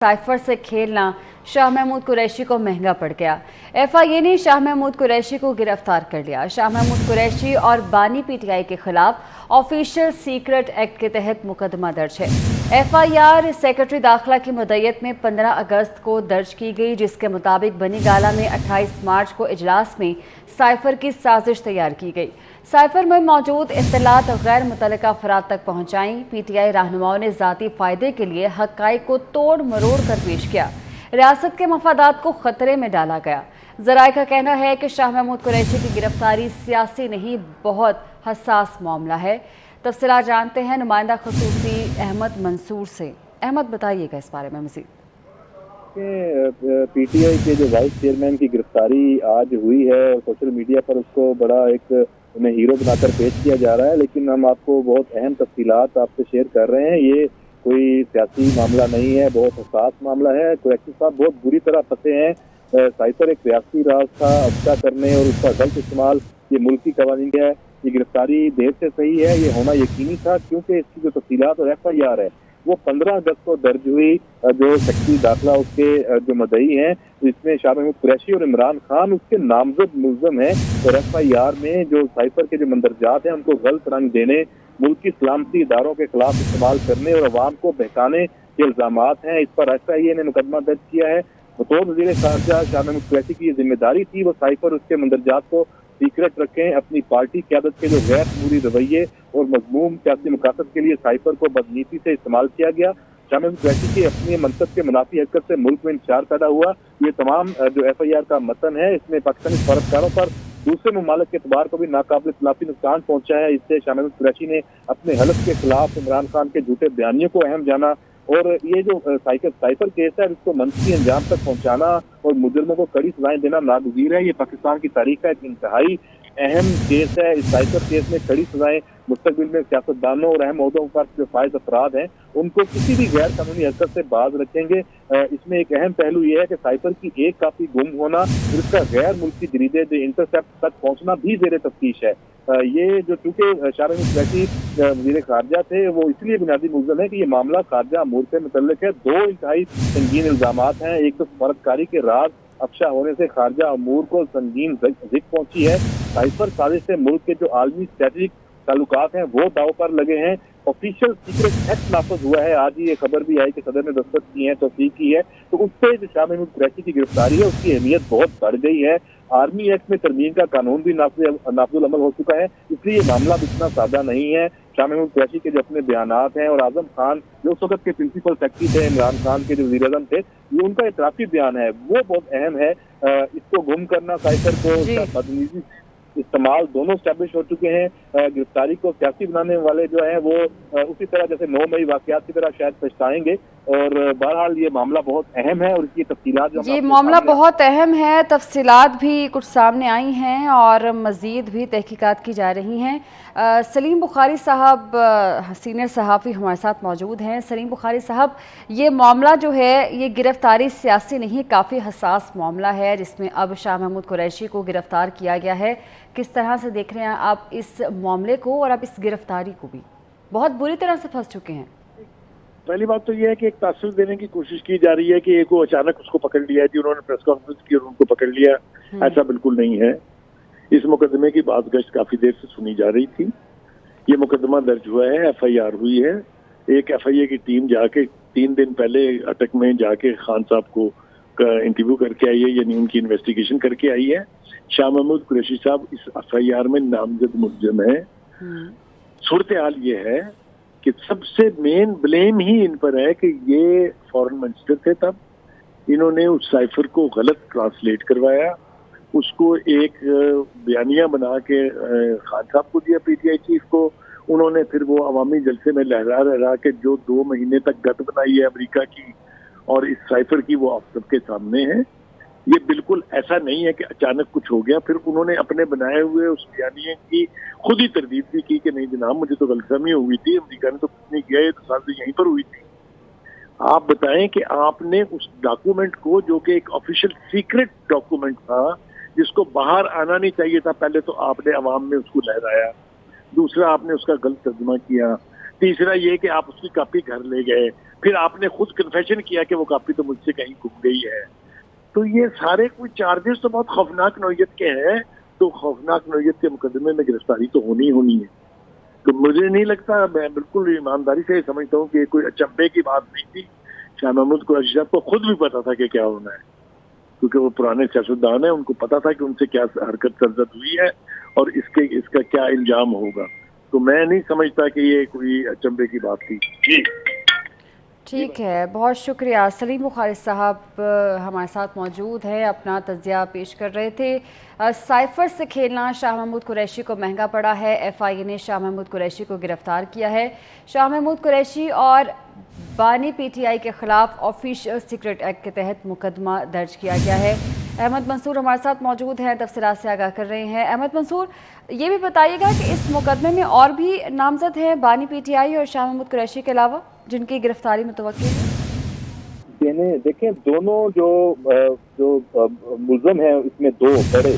Cipher से खेलना शाह महमूद कुरैशी को महंगा पड़ गया। एफआईए ने शाह महमूद कुरैशी को गिरफ्तार कर लिया। शाह महमूद कुरैशी और बानी पीटीआई के खिलाफ ऑफिशियल सीक्रेट एक्ट के तहत मुकदमा दर्ज है। एफआईआर सेक्रेटरी दाखिला की मुद्दत में 15 अगस्त को दर्ज की गई, जिसके मुताबिक बनी गाला में 28 मार्च को इजलास में साइफर की साजिश तैयार की गई। साइफर में मौजूद इत्तलात गैर मुतल्लिका अफराद तक पहुंचाई। पीटीआई रहनुमाओं ने ज़ाती फ़ायदे के लिए हक़ाइक़ को तोड़ मरोड़ कर पेश किया। रियासत के मफादात को खतरे में डाला गया। ज़राए का कहना है कि शाह महमूद कुरैशी की गिरफ्तारी सियासी नहीं, बहुत हसास मामला है। तफसीलात जानते हैं नुमाइंदा खसूसी अहमद मंसूर से। अहमद, बताइएगा इस बारे में मज़ीद। पीटीआई के जो वाइस चेयरमैन की गिरफ्तारी आज हुई है और सोशल मीडिया पर उसको बड़ा एक उन्हें हीरो बनाकर पेश किया जा रहा है, लेकिन हम आपको बहुत अहम तफसीलात आपसे शेयर कर रहे हैं। ये कोई सियासी मामला नहीं है, बहुत हसास मामला है। कुरैशी साहब बहुत बुरी तरह फंसे हैं। साइफर एक सियासी राज था, अफसा करने और उसका गलत इस्तेमाल ये मुल्की कवानीन है। ये गिरफ्तारी देर से सही है, ये होना यकीनी था, क्योंकि इसकी जो तफसीलात और एफआईआर है वो 15 अगस्त को दर्ज हुई। जो सेक्रेटरी दाखिला उसके जो मदई हैं, इसमें शाह महमूद कुरैशी और इमरान खान उसके नामजद मुल्ज़म हैं। और एफआईआर में जो साइफर के जो मंदरजात हैं उनको गलत रंग देने, मुल्क की सलामती इदारों के खिलाफ इस्तेमाल करने और अवाम को बहकाने के इल्जामात हैं। इस पर एफआईए ने मुकदमा दर्ज किया है। बतौर वज़ीर ख़ारजा शाह महमूद कुरैशी की ये जिम्मेदारी थी वो साइफर उसके मंदरजात को सीक्रेट रखें। अपनी पार्टी क़यादत के जो गैर जमहूरी रवैये और मज़मूम सियासी मकासद के लिए साइफर को बदनीति से इस्तेमाल किया गया। शाह महमूद कुरैशी की अपनी मनसब के मुनाफी हरकत से मुल्क में इंतशार पैदा हुआ। ये तमाम जो एफआईआर का मतन है, इसमें पाकिस्तानी सफारतकारों पर दूसरे ममालिक के एतबार को भी नाकाबिल इतलाफी नुकसान पहुंचा है। इससे शाह महमूद कुरैशी ने अपने हलफ के खिलाफ इमरान खान के झूठे बयानियों को अहम जाना और ये जो साइफर केस है इसको मंफी अंजाम तक पहुंचाना और मुजरमों को कड़ी सजाएं देना नागुज़ीर है। ये पाकिस्तान की तारीख का एक इंतहाई अहम केस है। इस साइफर केस में कड़ी सजाएं मुस्तकबिल में सियासतदानों और अहम ओहदों पर जो फायज अफराद हैं उनको किसी भी गैर कानूनी हरकत से बाज रखेंगे। इसमें एक अहम पहलू ये है कि साइफर की एक कापी गुम होना और इसका गैर मुल्की जरीदे द इंटरसेप्ट तक पहुंचना भी ज़ेर तफ्तीश है। ये जो चूंकि शाह महमूद कुरैशी वज़ीर ख़ारजा थे, वो इसलिए बुनियादी मुल्ज़म है कि ये मामला ख़ारजा अमूर से मुतल्लिक है। दो इंतहाई संगीन इल्ज़ामात हैं। एक तो सफारतकारी के राज अफशा होने से ख़ारजा अमूर को संगीन ज़िक पहुंची है। साइफर साजिश से मुल्क के जो आलमी स्ट्रेटेजिक ताल्लुकात हैं वो दाव पर लगे हैं। ऑफिशियल सीक्रेट एक्ट नाफज हुआ है। आज ये खबर भी आई कि सदर ने दस्तखत की है, तौसीक की है, तो उससे जो शाह महमूद कुरैशी की गिरफ्तारी है उसकी अहमियत बहुत बढ़ गई है। आर्मी एक्ट में तरमीम का कानून भी नाफजुल अमल हो चुका है, इसलिए ये मामला इतना सादा नहीं है। शाह महमूद कुरैशी के जो अपने बयानात हैं और आजम खान जो उस वक्त के प्रिंसिपल सेक्रेटरी थे, इमरान खान के जो वज़ीर आज़म थे, ये उनका इतराफ़ी बयान है वो बहुत अहम है। इसको गुम करना, साइफर को बदनीति इस्तेमाल दोनों स्टैब्लिश हो चुके हैं। गिरफ्तारी को सियासी बनाने वाले जो हैं वो उसी तरह जैसे 9 मई वाक़यात की तरह शायद पछताएंगे। और बहरहाल ये मामला बहुत अहम है और इसकी तफसीलात जो ये मामला बहुत अहम है, तफसीलात भी कुछ सामने आई हैं और मज़ीद भी तहकीकात की जा रही हैं। सलीम बुखारी साहब सीनियर सहाफ़ी हमारे साथ मौजूद हैं। सलीम बुखारी साहब, ये मामला जो है ये गिरफ्तारी सियासी नहीं, काफ़ी हसास मामला है जिसमें अब शाह महमूद कुरैशी को गिरफ्तार किया गया है। किस तरह से देख रहे हैं आप इस मामले को और आप इस गिरफ्तारी को भी? बहुत बुरी तरह से फंस चुके हैं। पहली बात तो ये है कि एक तासुर देने की कोशिश की जा रही है कि एक अचानक उसको पकड़ लिया है, उन्होंने प्रेस कॉन्फ्रेंस की और उनको पकड़ लिया। ऐसा बिल्कुल नहीं है। इस मुकदमे की बात गश्त काफी देर से सुनी जा रही थी। ये मुकदमा दर्ज हुआ है, एफआईआर हुई है। एक एफआईए की टीम जाके 3 दिन पहले अटक में जाके खान साहब को इंटरव्यू करके आई है, यानी उनकी इन्वेस्टिगेशन करके आई है। शाह महमूद कुरैशी साहब इस एफआईआर में नामजद मुलजिम है। सूरत हाल ये है कि सबसे मेन ब्लेम ही इन पर है कि ये फॉरेन मिनिस्टर थे, तब इन्होंने उस साइफर को गलत ट्रांसलेट करवाया, उसको एक बयानिया बना के खान साहब को दिया, पीटीआई चीफ को। उन्होंने फिर वो अवामी जलसे में लहरा के जो 2 महीने तक गत बनाई है अमेरिका की और इस साइफर की, वो आप सबके सामने है। ये बिल्कुल ऐसा नहीं है कि अचानक कुछ हो गया। फिर उन्होंने अपने बनाए हुए उस बयानिए की खुद ही तरदीद भी की कि नहीं जनाब, मुझे तो गलतफहमी हुई थी, अमेरिका ने तो कुछ नहीं किया, ये तो साजिश यहीं पर हुई थी। आप बताएं कि आपने उस डॉक्यूमेंट को, जो कि एक ऑफिशियल सीक्रेट डॉक्यूमेंट था जिसको बाहर आना नहीं चाहिए था, पहले तो आपने अवाम में उसको लहराया, दूसरा आपने उसका गलत तर्जुमा किया, तीसरा ये कि आप उसकी कॉपी घर ले गए, پھر آپ نے خود کنفیشن کیا کہ وہ کاپی تو مجھ سے کہیں گم گئی ہے. تو یہ سارے کوئی چارجز تو بہت خوفناک نوعیت کے ہیں, تو خوفناک نوعیت کے مقدمے میں گرفتاری تو ہونی ہونی ہے. تو مجھے نہیں لگتا, میں بالکل ایمانداری سے سمجھتا ہوں کہ کوئی اچنبے کی بات نہیں تھی. شاہ محمود قریشی صاحب کو خود بھی پتا تھا کہ کیا ہونا ہے, کیونکہ وہ پرانے سیاستدان ہیں, ان کو پتا تھا کہ ان سے کیا حرکت سرزد ہوئی ہے اور اس کا کیا انجام ہوگا. تو میں نہیں سمجھتا کہ یہ کوئی اچنبے کی بات تھی. جی ٹھیک ہے, بہت شکریہ. سلیم بخاری صاحب ہمارے ساتھ موجود ہیں, اپنا تجزیہ پیش کر رہے تھے. سائفر سے کھیلنا شاہ محمود قریشی کو مہنگا پڑا ہے. ایف آئی اے نے شاہ محمود قریشی کو گرفتار کیا ہے. شاہ محمود قریشی اور بانی پی ٹی آئی کے خلاف آفیشیل سیکرٹ ایکٹ کے تحت مقدمہ درج کیا گیا ہے. احمد منصور ہمارے ساتھ موجود ہیں, تفصیلات سے آگاہ کر رہے ہیں. احمد منصور, یہ بھی بتائیے گا کہ اس مقدمے میں اور بھی نامزد ہیں بانی پی ٹی آئی اور شاہ محمود قریشی کے علاوہ جن کی گرفتاری متوقع ہے؟ دیکھیں, دونوں جو ملزم ہیں اس میں دو بڑے,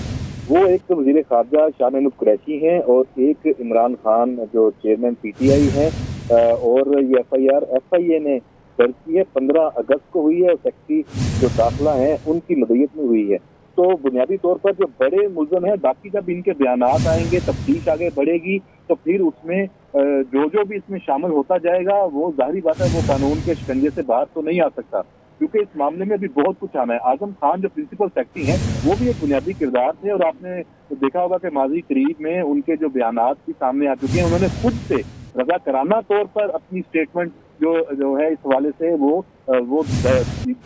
وہ ایک وزیر خارجہ شاہ محمود قریشی ہیں اور ایک عمران خان جو چیئرمین پی ٹی آئی ہیں. اور یہ ایف آئی اے نے درج کی ہے, 15 اگست کو ہوئی ہے, اور سیکٹری جو داخلہ ہیں ان کی مدعیت میں ہوئی ہے. تو بنیادی طور پر جو بڑے ملزم ہیں, باقی جب ان کے بیانات آئیں گے, تفتیش آگے بڑھے گی, تو پھر اس میں جو بھی اس میں شامل ہوتا جائے گا وہ ظاہری بات ہے وہ قانون کے شکنجے سے باہر تو نہیں آ سکتا, کیونکہ اس معاملے میں بھی بہت کچھ آنا ہے. اعظم خان جو پرنسپل سیکٹری ہیں وہ بھی ایک بنیادی کردار تھے, اور آپ نے دیکھا ہوگا کہ ماضی قریب میں ان کے جو بیانات بھی سامنے آ چکے ہیں, انہوں نے خود سے رضا کرانہ طور پر اپنی اسٹیٹمنٹ جو ہے اس حوالے سے وہ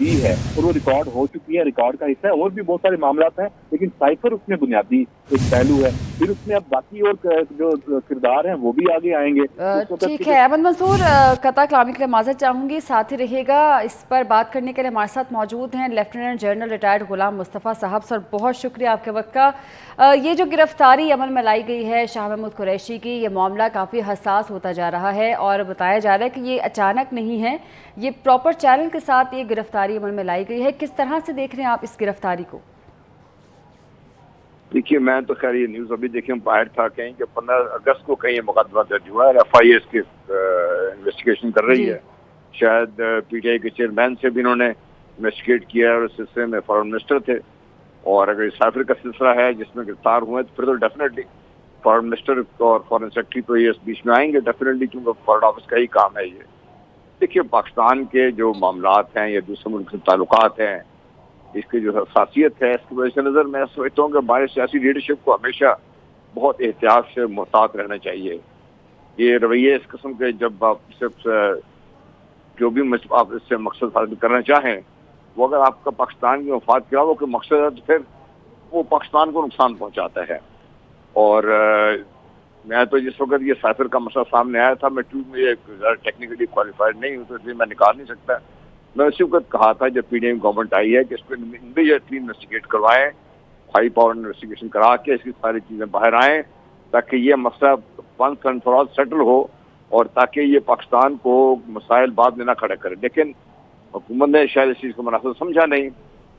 دی ہے, اور وہ ریکارڈ ہو چکی ہے, ریکارڈ کا حصہ ہے. اور بھی بہت سارے معاملات ہیں, لیکن سائفر اس میں بنیادی ایک پہلو ہے. پھر اس میں اب باقی اور جو کردار ہیں وہ بھی آگے آئیں گے. ٹھیک ہے احمد منصور, قطع کلامی کے لیے معذرت چاہوں گی, ساتھ ہی رہیے گا. اس پر بات کرنے کے لیے ہمارے ساتھ موجود ہیں lieutenant general retired Ghulam Mustafa صاحب. سر بہت شکریہ آپ کے وقت کا. یہ جو گرفتاری عمل میں لائی گئی ہے شاہ محمود قریشی کی, یہ معاملہ کافی حساس ہوتا جا رہا ہے, اور بتایا جا رہا ہے کہ یہ اچانک نہیں ہے, یہ پراپر چینل کے ساتھ یہ گرفتاری عمل میں لائی گئی ہے. کس طرح سے دیکھ رہے ہیں آپ اس گرفتاری کو؟ دیکھیے, میں تو خیر یہ نیوز ابھی دیکھیں باہر تھا کہیں کہ 15 اگست کو کہیں یہ مقدمہ درج ہوا ہے, ایف آئی اے اس کی انویسٹیگیشن کر رہی ہے. شاید پی ٹی آئی کے چیئرمین سے بھی انہوں نے انویسٹیگیٹ کیا ہے, اور اس سلسلے میں فارن منسٹر تھے. اور اگر سائفر کا سلسلہ ہے جس میں گرفتار ہوئے تو پھر تو ڈیفینیٹلی فارن منسٹر اور فارن سیکرٹری تو یہ بیچ میں آئیں گے ڈیفینیٹلی, کیونکہ فارن آفس کا ہی کام ہے یہ. دیکھیے, پاکستان کے جو معاملات ہیں یا دوسرے ملک سے تعلقات ہیں, اس کی جو حساسیت ہے, اس کی وجہ سے نظر میں سمجھتا ہوں کہ ہمارے سیاسی لیڈرشپ کو ہمیشہ بہت احتیاط سے محتاط رہنا چاہیے. یہ رویے اس قسم کے, جب آپ صرف جو بھی آپ اس سے مقصد حاصل کرنا چاہیں, وہ اگر آپ کا پاکستان کی مفاد کے علاوہ کوئی مقصد ہے تو پھر وہ پاکستان کو نقصان پہنچاتا ہے. اور میں تو جس وقت یہ سائفر کا مسئلہ سامنے آیا تھا, میں ٹیکنیکلی کوالیفائڈ نہیں ہوں تو اس لیے میں نکال نہیں سکتا. میں اسی وقت کہا تھا جب پی ڈی ایم گورنمنٹ آئی ہے کہ اس پہ امیڈیٹلی انویسٹیگیٹ کروائیں, ہائی پاور انویسٹیگیشن کرا کے اس کی ساری چیزیں باہر آئیں, تاکہ یہ مسئلہ once and for all settle ہو, اور تاکہ یہ پاکستان کو مسائل بعد میں نہ کھڑے کرے. لیکن حکومت نے شاید اس چیز کو مناسب سمجھا نہیں,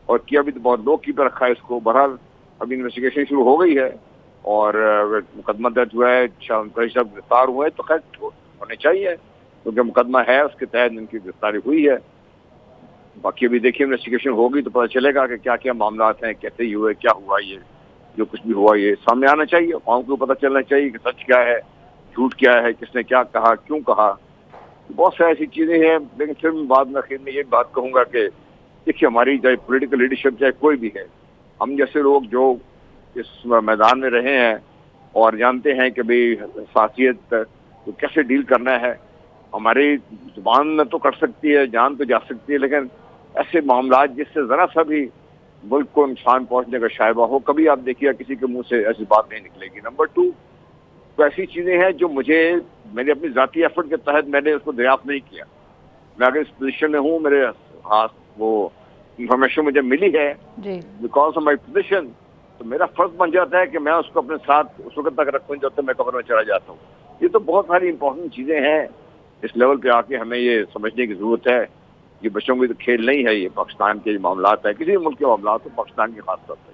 اور کیا بھی تو بہت لوگ کی پہ رکھا ہے اس کو. بہرحال ابھی انویسٹیگیشن شروع ہو گئی ہے, اور مقدمہ درج ہوا ہے, شاہ قریشی صاحب گرفتار ہوئے تو خیر ہونے چاہیے, کیونکہ مقدمہ ہے اس کے تحت ان کی گرفتاری ہوئی ہے. باقی ابھی دیکھیے انویسٹیگیشن ہوگی تو پتہ چلے گا کہ کیا کیا معاملات ہیں, کیسے ہی ہوئے, کیا ہوا. یہ جو کچھ بھی ہوا یہ سامنے آنا چاہیے, قوم کو پتہ چلنا چاہیے کہ سچ کیا ہے, جھوٹ کیا ہے, کس نے کیا کہا, کیوں کہا. بہت ساری ایسی چیزیں ہیں. لیکن پھر میں بعد میں آخر میں یہ بات کہوں گا کہ دیکھیے, ہماری چاہے پولیٹیکل لیڈرشپ چاہے کوئی بھی ہے, ہم جیسے لوگ جو اس میدان میں رہے ہیں اور جانتے ہیں کہ بھئی حساسیت کو کیسے ڈیل کرنا ہے, ہماری زبان میں تو کر سکتی ہے, جان تو جا سکتی ہے, لیکن ایسے معاملات جس سے ذرا سا بھی ملک کو نقصان پہنچنے کا شائبہ ہو, کبھی آپ دیکھیے کسی کے منہ سے ایسی بات نہیں نکلے گی. نمبر 2, تو ایسی چیزیں ہیں جو میرے اپنی ذاتی ایفرٹ کے تحت میں نے اس کو دریافت نہیں کیا. میں اگر اس پوزیشن میں ہوں, میرے ہاتھ وہ انفارمیشن مجھے ملی ہے بیکاز آف مائی پوزیشن, تو میرا فرض بن جاتا ہے کہ میں اس کو اپنے ساتھ اس وقت تک رکھوں جب تک میں قبر میں چلا جاتا ہوں. یہ تو بہت ساری امپورٹنٹ چیزیں ہیں. اس لیول پہ آ کے ہمیں یہ سمجھنے کی ضرورت ہے, یہ بچوں کی تو کھیل نہیں ہے, یہ پاکستان کے معاملات ہیں, کسی بھی ملک کے معاملات ہو, پاکستان کے خاص طور پر.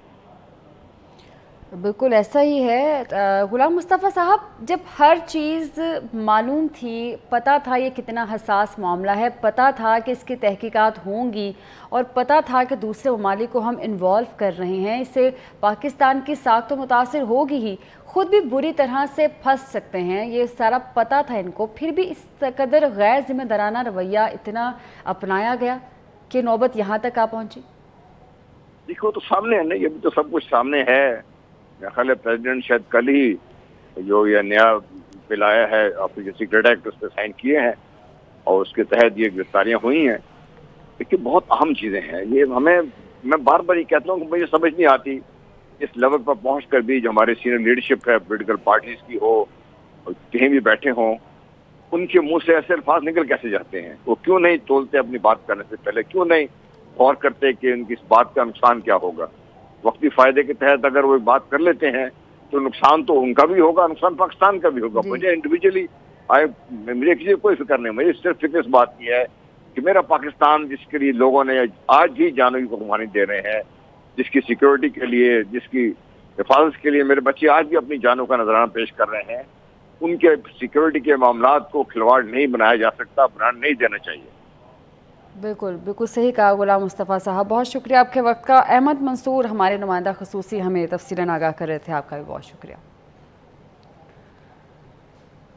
बिल्कुल ऐसा ही है गुलाम मुस्तफ़ा साहब, जब हर चीज़ मालूम थी, पता था ये कितना हसास मामला है, पता था कि इसकी तहकीकात होंगी और पता था कि दूसरे ममालिक को हम इन्वॉल्व कर रहे हैं, इससे पाकिस्तान की साख तो मुतासिर होगी ही, ख़ुद भी बुरी तरह से फंस सकते हैं, ये सारा पता था इनको, फिर भी इस कदर गैर जिम्मेदाराना रवैया इतना अपनाया गया कि नौबत यहाँ तक आ पहुँची। देखो तो सामने है ना, ये भी तो सब कुछ सामने है। मेरा ख्याल है प्रेसिडेंट शायद कल ही जो ये नया बिल आया है ऑफिशियल सीक्रेट एक्ट, उस पर साइन किए हैं और उसके तहत ये गिरफ्तारियां हुई हैं। देखिए बहुत अहम चीज़ें हैं ये, मैं बार बार ये कहता हूँ कि मुझे समझ नहीं आती इस लेवल पर पहुँच कर भी जो हमारे सीनियर लीडरशिप है पॉलिटिकल पार्टीज की हो और कहीं भी बैठे हों, उनके मुंह से ऐसे अल्फाज निकल कैसे जाते हैं। वो क्यों नहीं तोलते अपनी बात करने से पहले, क्यों नहीं गौर करते कि उनकी इस बात का नुकसान क्या होगा। वक्ती फायदे के तहत अगर वो बात कर लेते हैं तो नुकसान तो उनका भी होगा, नुकसान पाकिस्तान का भी होगा। मुझे इंडिविजुअली मुझे किसी कोई फिक्र नहीं, मुझे सिर्फ फिक्र इस बात की है कि मेरा पाकिस्तान जिसके लिए लोगों ने आज भी जानों की कुर्बानी दे रहे हैं, जिसकी सिक्योरिटी के लिए, जिसकी हिफाजत के लिए मेरे बच्चे आज भी अपनी जानों का नजराना पेश कर रहे हैं, उनके सिक्योरिटी के मामलात को खिलवाड़ नहीं बनाया जा सकता, बनाने नहीं देना चाहिए। बिल्कुल बिल्कुल सही कहा गुलाम मुस्तफ़ा साहब, बहुत शुक्रिया आपके वक्त का। अहमद मंसूर हमारे नुमाइंदा ख़ुसूसी हमें तफसीलन आगाह कर रहे थे, आपका भी बहुत शुक्रिया।